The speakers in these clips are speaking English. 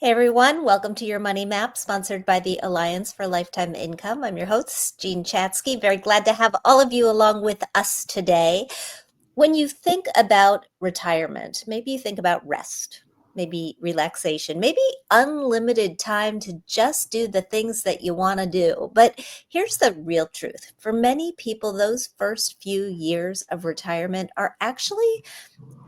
Hey everyone, welcome to your Money Map, sponsored by the Alliance for Lifetime Income. I'm your host, Jean Chatsky. Very glad to have all of you along with us today. When you think about retirement, maybe you think about rest, maybe relaxation, maybe unlimited time to just do the things that you want to do. But here's the real truth. For many people, those first few years of retirement are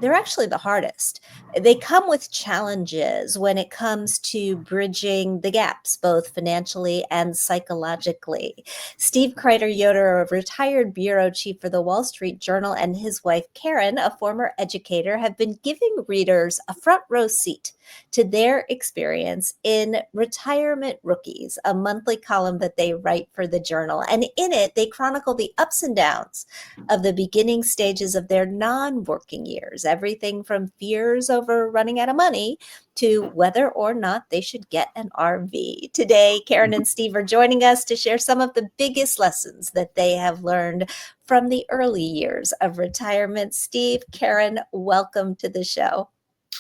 they're actually the hardest. They come with challenges when it comes to bridging the gaps, both financially and psychologically. Steve Kreider Yoder, a retired bureau chief for the Wall Street Journal, and his wife Karen, a former educator, have been giving readers a front row seat to their experience in Retirement Rookies, a monthly column that they write for the journal. And in it, they chronicle the ups and downs of the beginning stages of their non-working years, everything from fears over running out of money to whether or not they should get an RV. Today, Karen and Steve are joining us to share some of the biggest lessons that they have learned from the early years of retirement. Steve, Karen, welcome to the show.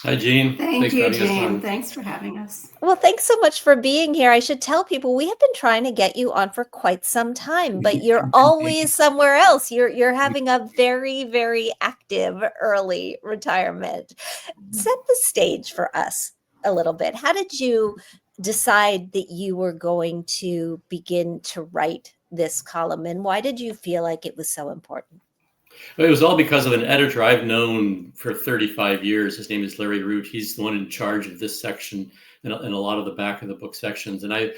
Hi, Jean. Thank Thanks for you, having us Jane. on. Thanks for having us. Well, thanks so much for being here. I should tell people we have been trying to get you on for quite some time, but you're always somewhere else. You're having a very, very active early retirement. Set the stage for us a little bit. How did you decide that you were going to begin to write this column, and why did you feel like it was so important? Well, it was all because of an editor I've known for 35 years. His name is Larry Root. He's the one in charge of this section and a lot of the back of the book sections. And I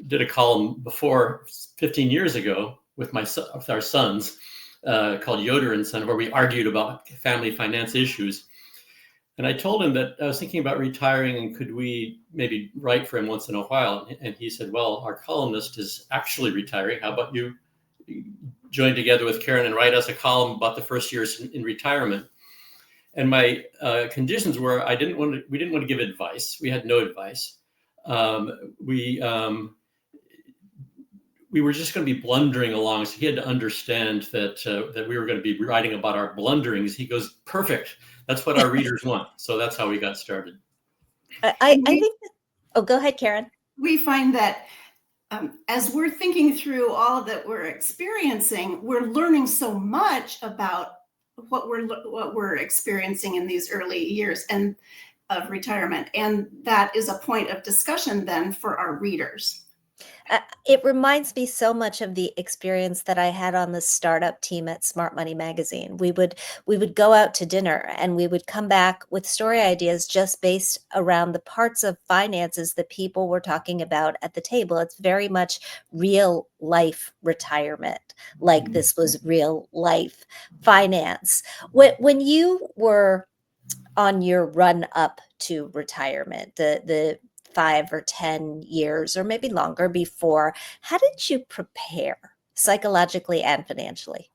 did a column before 15 years ago with our sons called Yoder and Son, where we argued about family finance issues. And I told him that I was thinking about retiring and could we maybe write for him once in a while. And he said, well, our columnist is actually retiring. How about you join together with Karen and write us a column about the first years in retirement? And my conditions were we didn't want to give advice. We had no advice. We were just going to be blundering along. So he had to understand that we were going to be writing about our blunderings. He goes, perfect. That's what our readers want. So that's how we got started. I think oh, go ahead, Karen. We find that as we're thinking through all that we're experiencing, we're learning so much about what we're experiencing in these early years and of retirement. And that is a point of discussion then for our readers. It reminds me so much of the experience that I had on the startup team at Smart Money Magazine. We would go out to dinner and we would come back with story ideas just based around the parts of finances that people were talking about at the table. It's very much real life retirement, like this was real life finance. When you were on your run up to retirement, the 5 or 10 years or maybe longer before, how did you prepare psychologically and financially?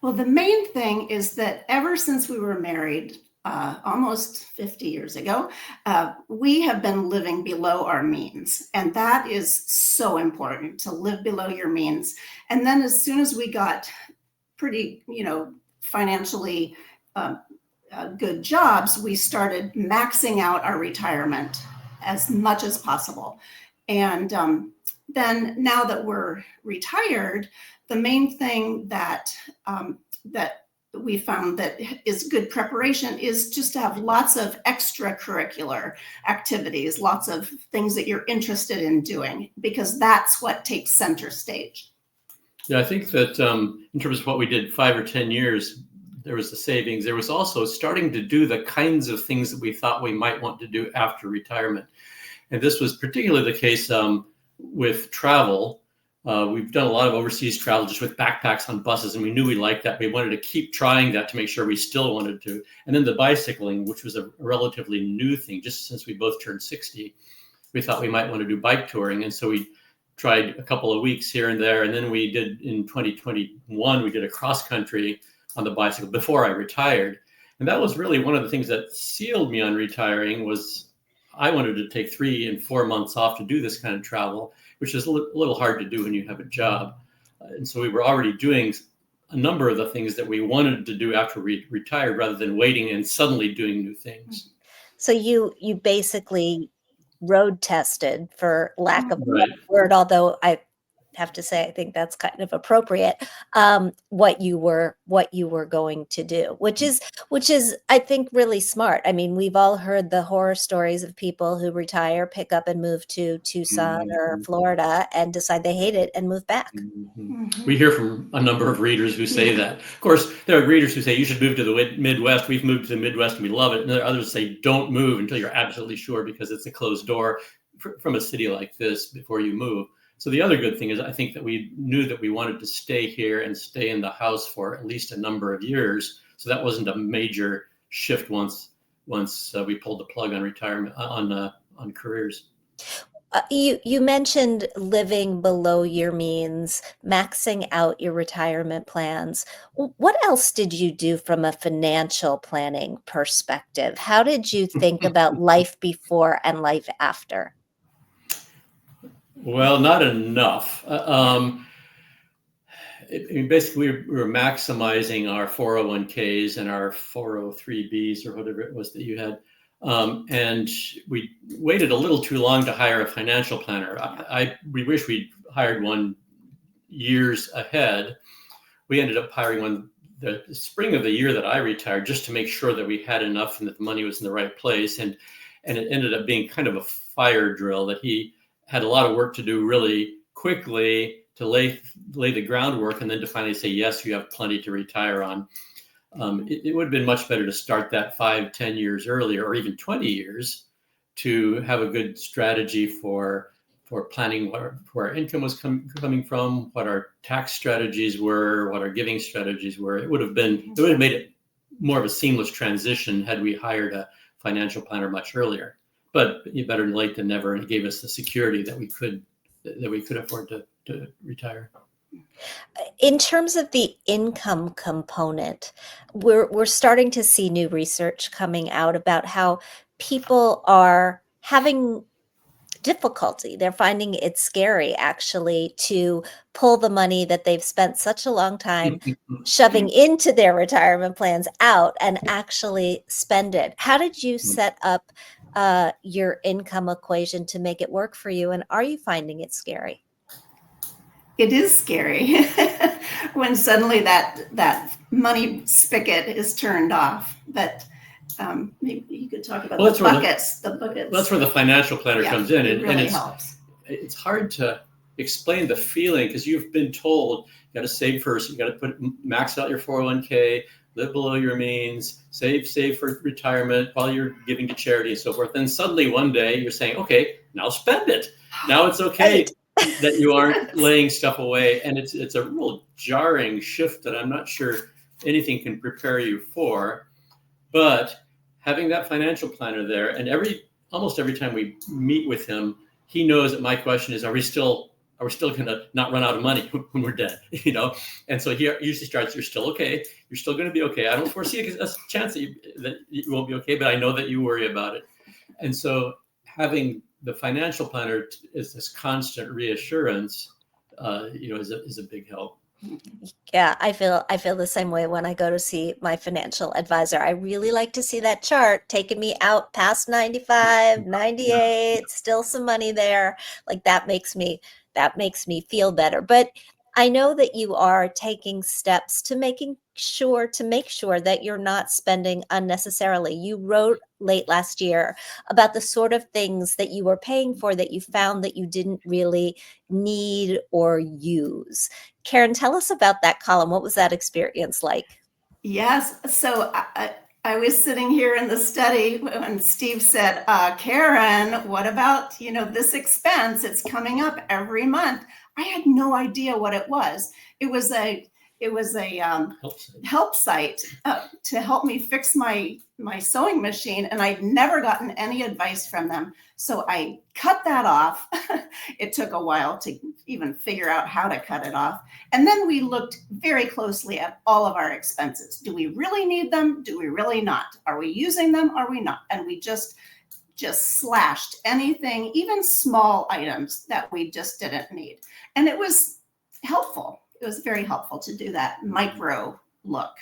Well, the main thing is that ever since we were married, almost 50 years ago, we have been living below our means. And that is so important, to live below your means. And then as soon as we got pretty, financially good jobs, we started maxing out our retirement as much as possible. And then now that we're retired, the main thing that we found that is good preparation is just to have lots of extracurricular activities, lots of things that you're interested in doing, because that's what takes center stage. Yeah, I think that in terms of what we did 5 or 10 years, there was the savings. There was also starting to do the kinds of things that we thought we might want to do after retirement. And this was particularly the case with travel. We've done a lot of overseas travel just with backpacks on buses, and we knew we liked that. We wanted to keep trying that to make sure we still wanted to. And then the bicycling, which was a relatively new thing, just since we both turned 60, we thought we might want to do bike touring. And so we tried a couple of weeks here and there. And then we did in 2021, we did a cross country on the bicycle before I retired. And that was really one of the things that sealed me on retiring. Was I wanted to take 3 and 4 months off to do this kind of travel, which is a little hard to do when you have a job. And so we were already doing a number of the things that we wanted to do after we retired, rather than waiting and suddenly doing new things. So you basically road tested, for lack of a Right. better word, although I have to say I think that's kind of appropriate, what you were going to do, which is I think really smart. I mean, we've all heard the horror stories of people who retire, pick up and move to Tucson or Mhm. Florida and decide they hate it and move back. Mhm. Mhm. We hear from a number of readers who say Yeah. that. Of course, there are readers who say you should move to the Midwest. We've moved to the Midwest and we love it. And there are others who say don't move until you're absolutely sure because it's a closed door from a city like this before you move. So the other good thing is I think that we knew that we wanted to stay here and stay in the house for at least a number of years. So that wasn't a major shift once we pulled the plug on retirement on careers. You mentioned living below your means, maxing out your retirement plans. What else did you do from a financial planning perspective? How did you think about life before and life after? Well, not enough. Basically, we were maximizing our 401ks and our 403bs or whatever it was that you had. And we waited a little too long to hire a financial planner. We wish we'd hired one years ahead. We ended up hiring one the spring of the year that I retired just to make sure that we had enough and that the money was in the right place. And it ended up being kind of a fire drill that he had a lot of work to do really quickly to lay the groundwork and then to finally say, yes, you have plenty to retire on. It would have been much better to start that 5-10 years earlier or even 20 years to have a good strategy for planning where our income was coming from, what our tax strategies were, what our giving strategies were. It would have made it more of a seamless transition had we hired a financial planner much earlier. But better late than never, and it gave us the security that we could afford to retire. In terms of the income component, we're starting to see new research coming out about how people are having difficulty. They're finding it scary actually to pull the money that they've spent such a long time shoving into their retirement plans out and actually spend it. How did you set up your income equation to make it work for you? And are you finding it scary? It is scary when suddenly that money spigot is turned off. But maybe you could talk about the buckets. That's where the financial planner comes in, it really helps. It's hard to explain the feeling because you've been told you got to save first, you got to max out your 401k, live below your means, save for retirement while you're giving to charity and so forth. Then suddenly one day you're saying, okay, now spend it. Now it's okay that you aren't laying stuff away, and it's a real jarring shift that I'm not sure anything can prepare you for. But having that financial planner there, and almost every time we meet with him, he knows that my question is, are we still going to not run out of money when we're dead? And so he usually starts, you're still okay, you're still going to be okay. I don't foresee a chance that you won't be okay, but I know that you worry about it. And so having the financial planner is this constant reassurance, is a big help. Yeah, I feel the same way when I go to see my financial advisor. I really like to see that chart taking me out past 95, 98, still some money there. Like that makes me feel better. But I know that you are taking steps to make sure that you're not spending unnecessarily. You wrote late last year about the sort of things that you were paying for that you found that you didn't really need or use. Karen, tell us about that column. What was that experience like? Yes. So I was sitting here in the study when Steve said, Karen, what about, this expense? It's coming up every month. I had no idea what it was. It was a help site to help me fix my sewing machine, and I'd never gotten any advice from them. So I cut that off. It took a while to even figure out how to cut it off. And then we looked very closely at all of our expenses. Do we really need them? Do we really not? Are we using them? Are we not? And we just slashed anything, even small items that we just didn't need. And it was helpful. It was very helpful to do that micro look.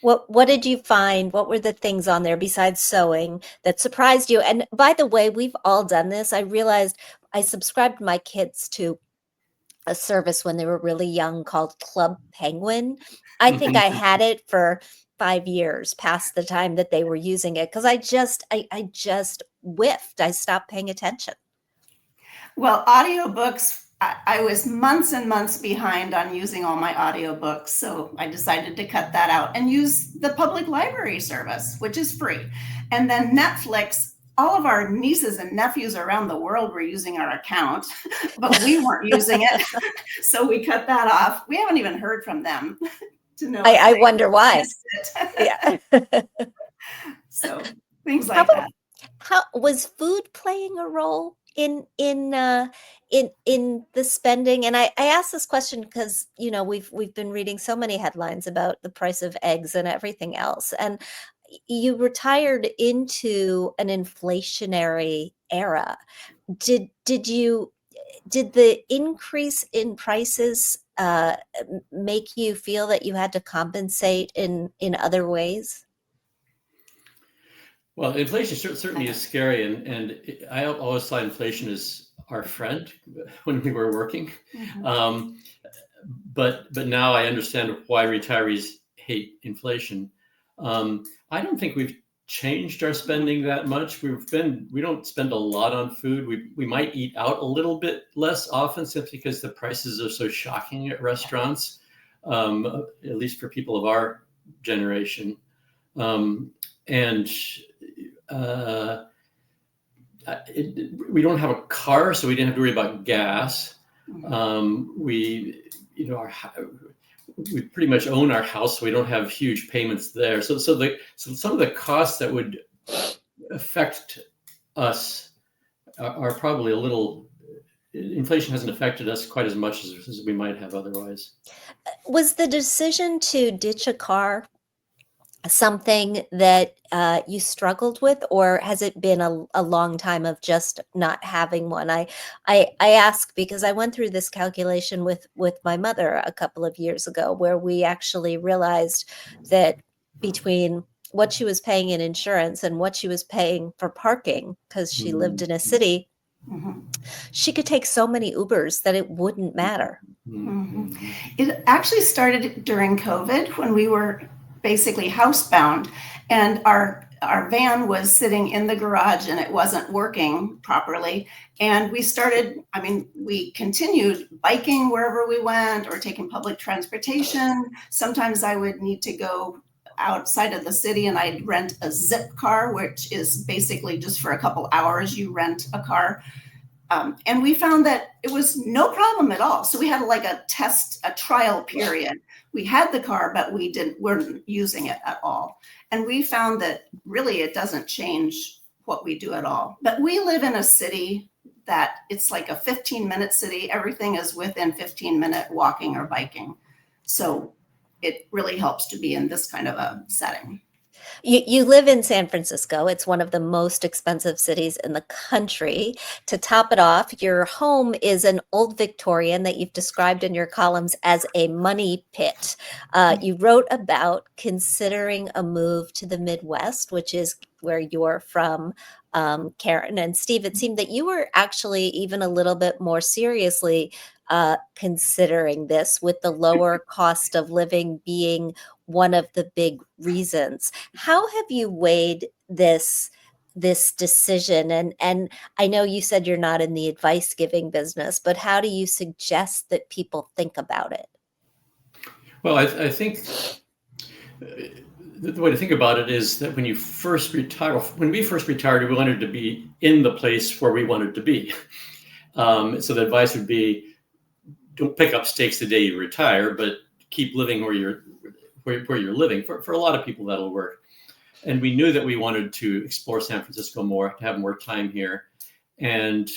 What did you find? What were the things on there besides sewing that surprised you? And by the way, we've all done this. I realized I subscribed my kids to a service when they were really young called Club Penguin. I think I had it for 5 years past the time that they were using it because I just whiffed. I stopped paying attention. Well, audiobooks, I was months and months behind on using all my audiobooks. So I decided to cut that out and use the public library service, which is free. And then Netflix, all of our nieces and nephews around the world were using our account, but we weren't using it. So we cut that off. We haven't even heard from them to know if I they wonder why. missed it. Yeah. So things How like about that. how was food playing a role in the spending? And I asked this question because we've been reading so many headlines about the price of eggs and everything else, and you retired into an inflationary era. Did the increase in prices make you feel that you had to compensate in other ways? Well, inflation certainly is scary, and I always saw inflation as our friend when we were working. Mhm. But now I understand why retirees hate inflation. I don't think we've changed our spending that much. We don't spend a lot on food. We might eat out a little bit less often simply because the prices are so shocking at restaurants, at least for people of our generation. And uh, we don't have a car, so we didn't have to worry about gas. We pretty much own our house, so we don't have huge payments there. So some of the costs that would affect us are probably a little. Inflation hasn't affected us quite as much as we might have otherwise. Was the decision to ditch a car something that you struggled with, or has it been a long time of just not having one? I ask because I went through this calculation with my mother a couple of years ago, where we actually realized that between what she was paying in insurance and what she was paying for parking, because she lived in a city, Mhm. she could take so many Ubers that it wouldn't matter. Mhm. It actually started during COVID when we were basically housebound, and our van was sitting in the garage and it wasn't working properly. And we continued biking wherever we went or taking public transportation. Sometimes I would need to go outside of the city and I'd rent a zip car, which is basically just for a couple hours you rent a car. And we found that it was no problem at all. So we had like a trial period. We had the car, but weren't using it at all. And we found that really it doesn't change what we do at all. But we live in a city that it's like a 15-minute city. Everything is within 15-minute walking or biking. So it really helps to be in this kind of a setting. You live in San Francisco. It's one of the most expensive cities in the country. To top it off, your home is an old Victorian that you've described in your columns as a money pit. You wrote about considering a move to the Midwest, which is where you're from, Karen and Steve. It seemed that you were actually even a little bit more seriously considering this, with the lower cost of living being one of the big reasons. How have you weighed this decision? And I know you said you're not in the advice giving business, but how do you suggest that people think about it? Well, I think the way to think about it is that when we first retired, we wanted to be in the place where we wanted to be. So the advice would be, don't pick up stakes the day you retire, but keep living where you're living. For a lot of people, that'll work. And we knew that we wanted to explore San Francisco more, to have more time here. And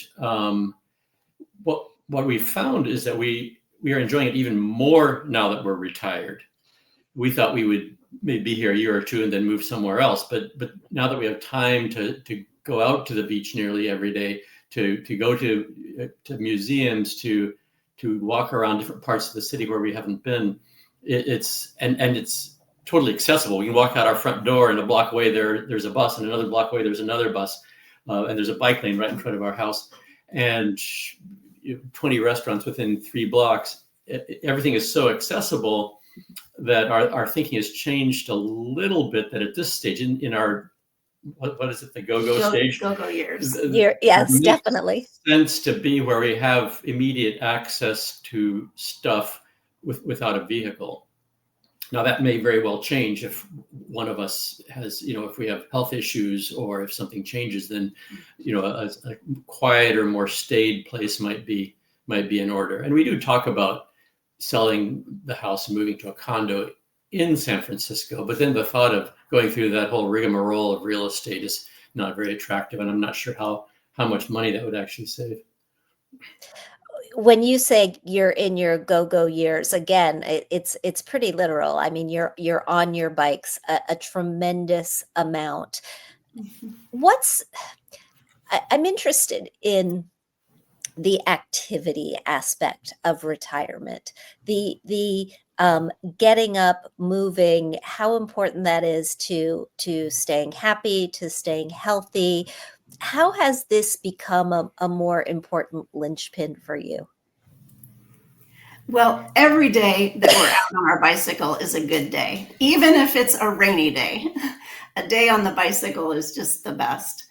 what we found is that we are enjoying it even more now that we're retired. We thought we would maybe be here a year or two and then move somewhere else. But now that we have time to go out to the beach nearly every day, to go to museums, to walk around different parts of the city where we haven't been, it's totally accessible. We can walk out our front door, and a block away there's a bus, and another block away there's another bus, and there's a bike lane right in front of our house, and 20 restaurants within 3 blocks. Everything is so accessible that our thinking has changed a little bit, that at this stage in our, what is it, the go-go stage? Go-go years. Yes, definitely. Sense to be where we have immediate access to stuff without a vehicle. Now, that may very well change if one of us has, if we have health issues, or if something changes, then, a quieter, more staid place might be in order. And we do talk about selling the house and moving to a condo in San Francisco, but then the thought of going through that whole rigmarole of real estate is not very attractive, and I'm not sure how much money that would actually save. When you say you're in your go-go years, again, it's pretty literal. I mean, you're on your bikes a tremendous amount. I'm interested in the activity aspect of retirement, the getting up, moving, how important that is to staying happy, to staying healthy. How has this become a more important linchpin for you? Well, every day that we're out on our bicycle is a good day, even if it's a rainy day. A day on the bicycle is just the best.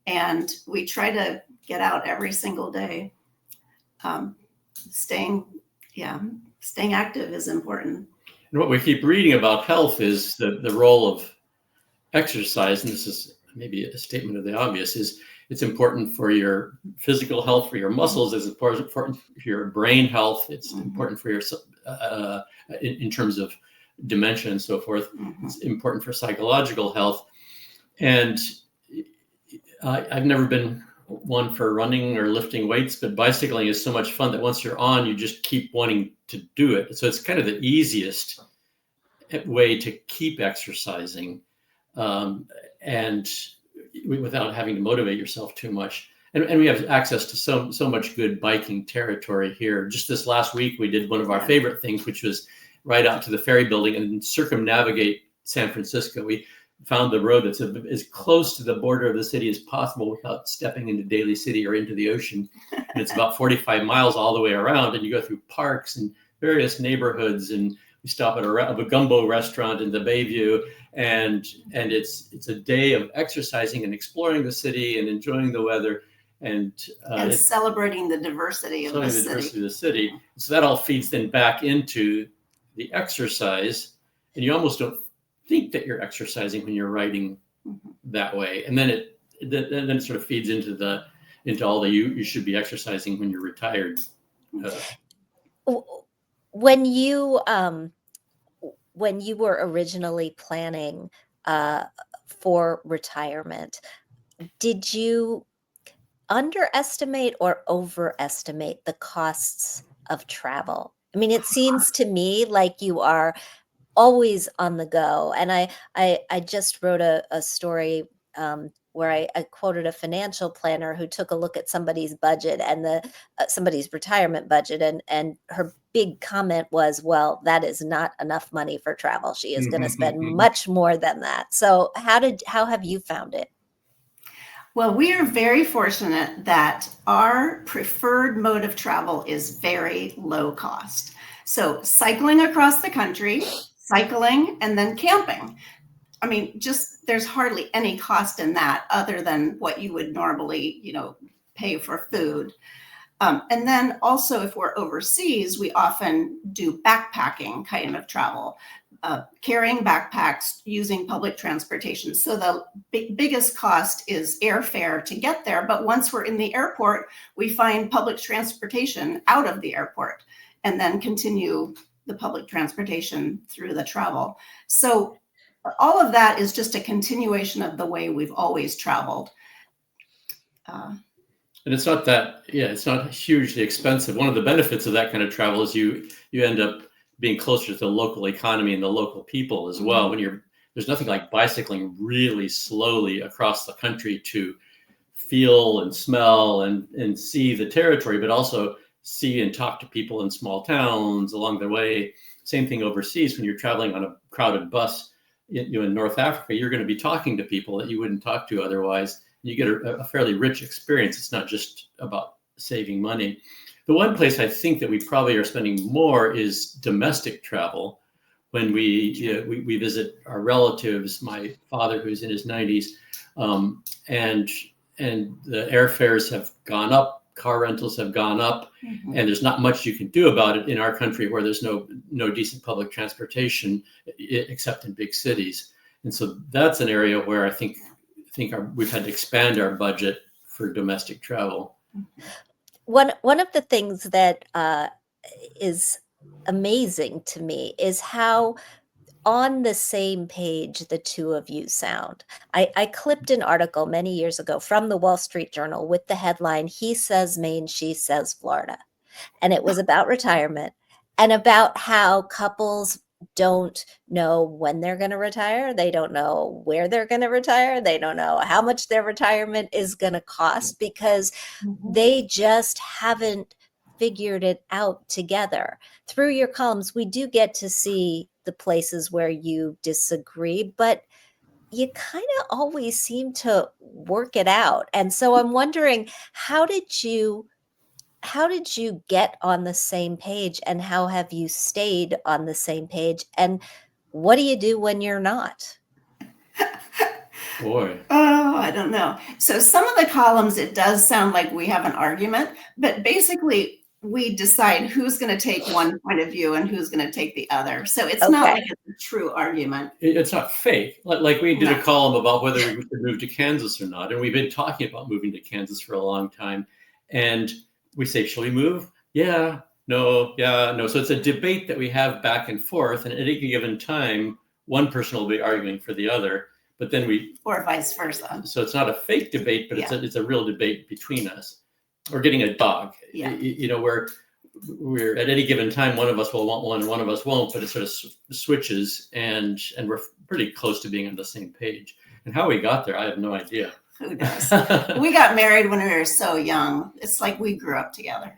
And we try to get out every single day. Staying active is important. And what we keep reading about health is the role of exercise, and this is maybe a statement of the obvious, is it's important for your physical health, for your muscles. It's important for your brain health. It's important for your in terms of dementia and so forth. It's important for psychological health. And I've never been one for running or lifting weights, but bicycling is so much fun that once you're on, you just keep wanting to do it. So it's kind of the easiest way to keep exercising, and without having to motivate yourself too much. And we have access to so much good biking territory here. Just this last week, we did one of our favorite things, which was ride out to the ferry building and circumnavigate San Francisco. We found the road that's as close to the border of the city as possible without stepping into Daly City or into the ocean. And it's about 45 miles all the way around, and you go through parks and various neighborhoods, and we stop at a gumbo restaurant in the Bayview, and it's a day of exercising and exploring the city and enjoying the weather and celebrating the diversity of the city. So that all feeds then back into the exercise, and you almost don't think that you're exercising when you're riding that way, and then it sort of feeds into all the you should be exercising when you're retired. When you were originally planning for retirement, did you underestimate or overestimate the costs of travel? I mean, it seems to me like you are always on the go. And I just wrote a story where I quoted a financial planner who took a look at somebody's budget and somebody's retirement budget, and her big comment was, well, that is not enough money for travel. She is going to spend much more than that. So how have you found it? Well, we are very fortunate that our preferred mode of travel is very low cost. So cycling across the country, cycling, and then camping. I mean, there's hardly any cost in that other than what you would normally, pay for food. And then also if we're overseas, we often do backpacking kind of travel, carrying backpacks using public transportation. So the biggest cost is airfare to get there. But once we're in the airport, we find public transportation out of the airport and then continue the public transportation through the travel. So all of that is just a continuation of the way we've always traveled. And it's not it's not hugely expensive. One of the benefits of that kind of travel is you end up being closer to the local economy and the local people as well. When there's nothing like bicycling really slowly across the country to feel and smell and see the territory, but also see and talk to people in small towns along the way. Same thing overseas. When you're traveling on a crowded bus in North Africa, you're going to be talking to people that you wouldn't talk to otherwise. You get a fairly rich experience. It's not just about saving money. The one place I think that we probably are spending more is domestic travel. When we visit our relatives, my father, who's in his 90s, and the airfares have gone up, car rentals have gone up, and there's not much you can do about it in our country where there's no decent public transportation except in big cities. And so that's an area where I think we've had to expand our budget for domestic travel. One of the things that is amazing to me is how on the same page the two of you sound. I clipped an article many years ago from the Wall Street Journal with the headline, "He says Maine, she says Florida." And it was about retirement and about how couples don't know when they're going to retire. They don't know where they're going to retire. They don't know how much their retirement is going to cost because they just haven't figured it out together. Through your columns, we do get to see the places where you disagree, but you kind of always seem to work it out. And so I'm wondering, how did you get on the same page, and how have you stayed on the same page, and what do you do when you're not? Boy. Oh, I don't know. So some of the columns, it does sound like we have an argument, but basically we decide who's going to take one point of view and who's going to take the other. So it's not Okay. like it's a true argument. It's not fake. Like we did No. a column about whether we should move to Kansas or not. And we've been talking about moving to Kansas for a long time. And we say, shall we move? Yeah, no, yeah, no. So it's a debate that we have back and forth. And at any given time, one person will be arguing for the other. But then or vice versa. So it's not a fake debate, but it's a real debate between us. Or getting a dog. Yeah. You know, we're at any given time, one of us will want one and one of us won't, but it sort of switches, and we're pretty close to being on the same page. And how we got there, I have no idea. Who does? We got married when we were so young. It's like we grew up together.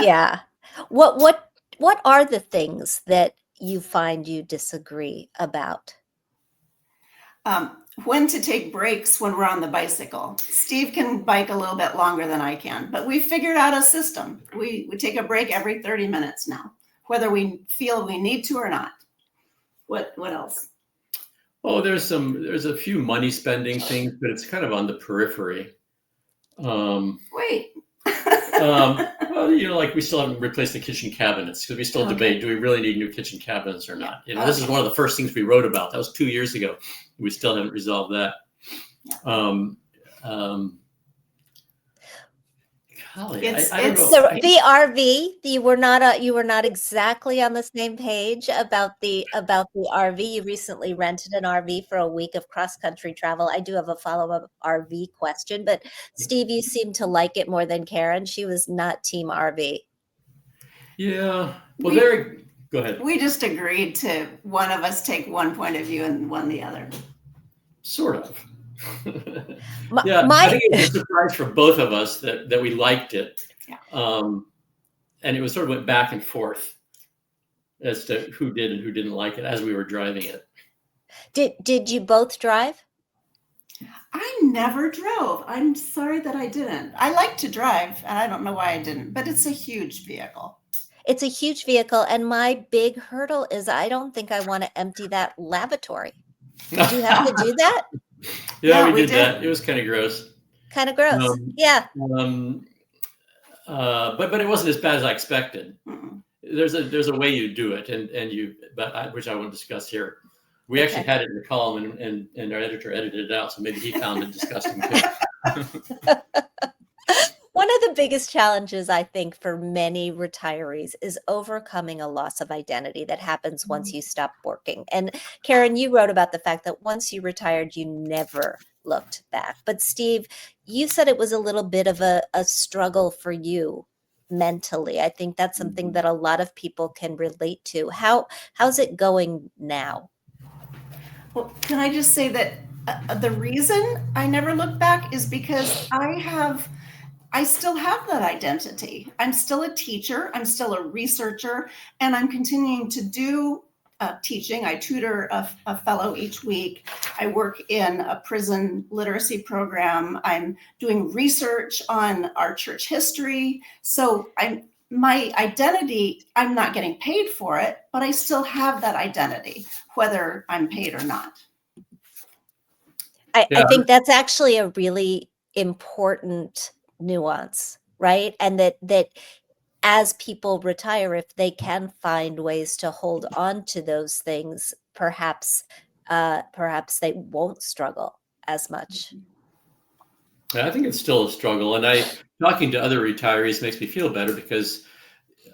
Yeah. What are the things that you find you disagree about? When to take breaks when we're on the bicycle. Steve can bike a little bit longer than I can, but we figured out a system. We take a break every 30 minutes now, whether we feel we need to or not. What else? Oh, there's a few money spending things, but it's kind of on the periphery. Wait. Well, you know, like we still haven't replaced the kitchen cabinets because we still debate, do we really need new kitchen cabinets or not? You know, this is one of the first things we wrote about. That was 2 years ago. We still haven't resolved that. Golly, I don't know. So the RV, you were not exactly on the same page about the RV. You recently rented an RV for a week of cross-country travel. I do have a follow-up RV question, but Steve, you seem to like it more than Karen. She was not team RV. Yeah. Well, go ahead. We just agreed to one of us take one point of view and one the other. Sort of. Yeah, I think it was a surprise for both of us that we liked it. Yeah. And it was sort of went back and forth as to who did and who didn't like it as we were driving it. Did you both drive? I never drove. I'm sorry that I didn't. I like to drive, and I don't know why I didn't, but it's a huge vehicle. It's a huge vehicle, and my big hurdle is I don't think I want to empty that lavatory. Did you have to do that? Yeah, we did that. It was kind of gross. Kind of gross. Yeah. But it wasn't as bad as I expected. Mm-mm. There's a way you do it, which I won't discuss here. We actually had it in the column, and our editor edited it out, so maybe he found it disgusting too. One of the biggest challenges, I think, for many retirees is overcoming a loss of identity that happens once you stop working. And Karen, you wrote about the fact that once you retired, you never looked back. But Steve, you said it was a little bit of a struggle for you mentally. I think that's something that a lot of people can relate to. How's it going now? Well, can I just say that the reason I never look back is because I I still have that identity. I'm still a teacher, I'm still a researcher, and I'm continuing to do teaching. I tutor a fellow each week. I work in a prison literacy program. I'm doing research on our church history. So my identity, I'm not getting paid for it, but I still have that identity, whether I'm paid or not. I think that's actually a really important nuance, right? And that as people retire, if they can find ways to hold on to those things, perhaps they won't struggle as much. I think it's still a struggle, and talking to other retirees makes me feel better because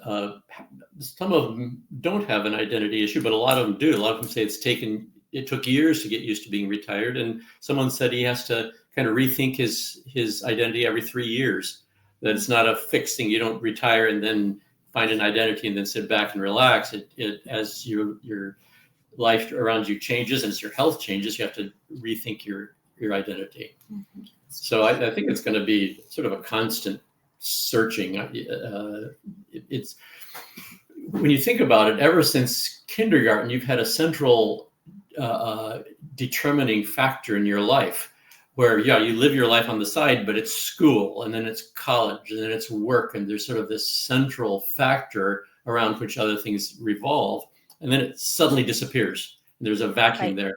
some of them don't have an identity issue, but a lot of them do. A lot of them say it took years to get used to being retired, and someone said he has to kind of rethink his identity every 3 years. That it's not a fixed thing. You don't retire and then find an identity and then sit back and relax. As your life around you changes and as your health changes, you have to rethink your identity. Mm-hmm. So I think it's going to be sort of a constant searching. It's when you think about it, ever since kindergarten, you've had a central determining factor in your life where, you live your life on the side, but it's school, and then it's college, and then it's work, and there's sort of this central factor around which other things revolve, and then it suddenly disappears. There's a vacuum there.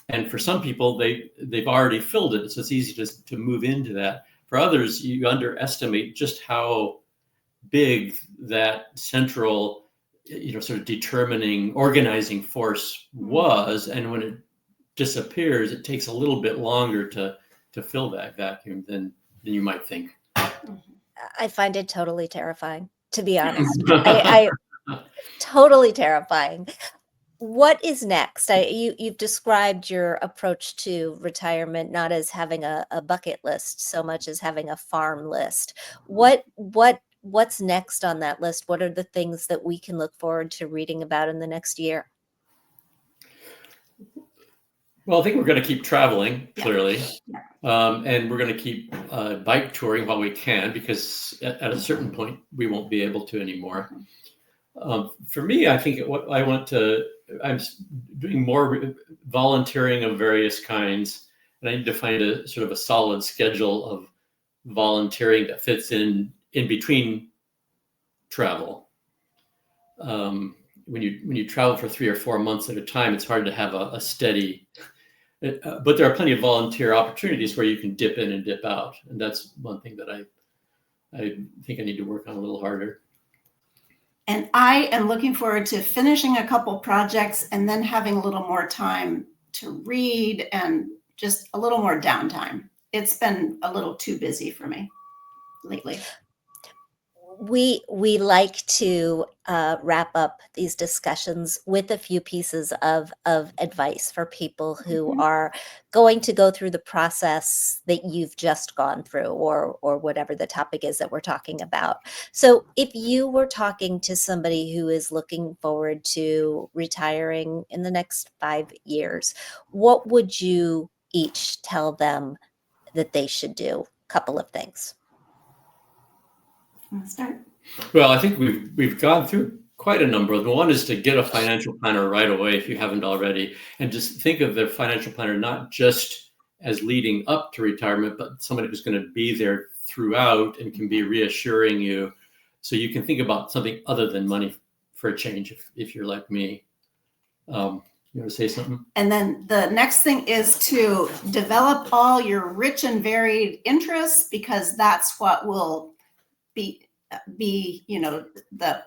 And for some people, they've already filled it, so it's easy to move into that. For others, you underestimate just how big that central, sort of determining, organizing force was, and when it disappears, it takes a little bit longer to fill that vacuum than you might think. I find it totally terrifying, to be honest. I totally terrifying. What is next? You've described your approach to retirement not as having a bucket list so much as having a farm list. What's next on that list? What are the things that we can look forward to reading about in the next year? Well, I think we're going to keep traveling, clearly. And we're going to keep bike touring while we can, because at a certain point, we won't be able to anymore. For me, I think I'm doing more volunteering of various kinds, and I need to find a sort of a solid schedule of volunteering that fits in between travel. When you travel for 3 or 4 months at a time, it's hard to have a steady. But there are plenty of volunteer opportunities where you can dip in and dip out, and that's one thing that I think I need to work on a little harder. And I am looking forward to finishing a couple projects and then having a little more time to read and just a little more downtime. It's been a little too busy for me lately. We like to wrap up these discussions with a few pieces of advice for people who are going to go through the process that you've just gone through, or whatever the topic is that we're talking about. So if you were talking to somebody who is looking forward to retiring in the next 5 years, what would you each tell them that they should do? A couple of things. Start. Well, I think we've gone through quite a number of them. One is to get a financial planner right away if you haven't already, and just think of the financial planner not just as leading up to retirement, but somebody who's going to be there throughout and can be reassuring you, so you can think about something other than money for a change if you're like me. You want to say something? And then the next thing is to develop all your rich and varied interests, because that's what will be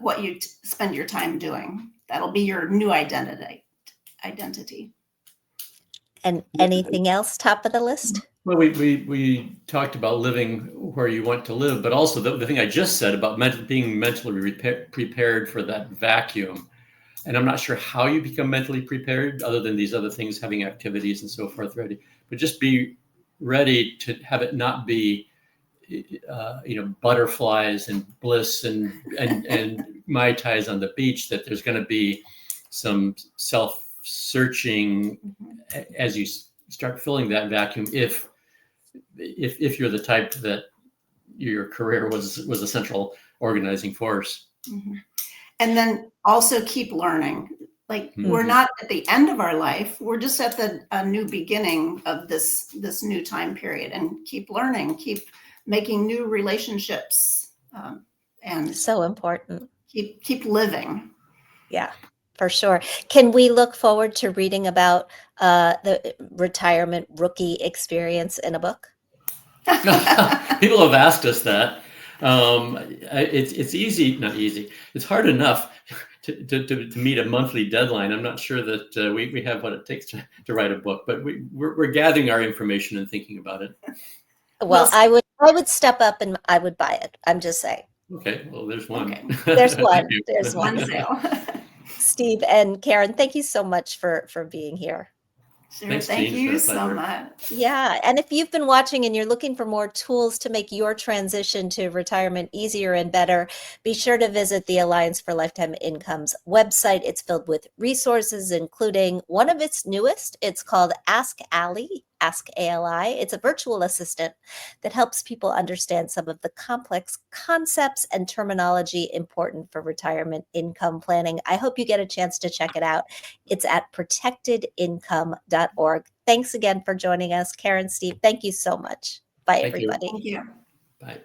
what you spend your time doing. That'll be your new identity. And anything else top of the list? Well, we talked about living where you want to live, but also the thing I just said about being mentally prepared for that vacuum. And I'm not sure how you become mentally prepared, other than these other things, having activities and so forth ready. But just be ready to have it not be butterflies and bliss and Mai Tais on the beach, that there's going to be some self-searching as you start filling that vacuum, if you're the type that your career was a central organizing force. Mm-hmm. And then also keep learning. Like Mm-hmm. we're not at the end of our life. We're just at the new beginning of this new time period, and keep learning, keep making new relationships, and So important. Keep living. Yeah, for sure. Can we look forward to reading about the retirement rookie experience in a book? People have asked us that. It's easy, not easy. It's hard enough to meet a monthly deadline. I'm not sure that we have what it takes to write a book, but we're gathering our information and thinking about it. Well, I would step up and I would buy it. I'm just saying. Okay, well, there's one. Okay. There's one. Thank you. There's One sale. Steve and Karen, thank you so much for being here. Sure. Thanks, Thank Jean. you so much. Yeah. And if you've been watching and you're looking for more tools to make your transition to retirement easier and better, be sure to visit the Alliance for Lifetime Income's website. It's filled with resources, including one of its newest. It's called Ask Ali, Ask ALI. It's a virtual assistant that helps people understand some of the complex concepts and terminology important for retirement income planning. I hope you get a chance to check it out. It's at protectedincome.org. Thanks again for joining us, Karen, Steve. Thank you so much. Bye, Thank you. everybody. Thank you. Bye.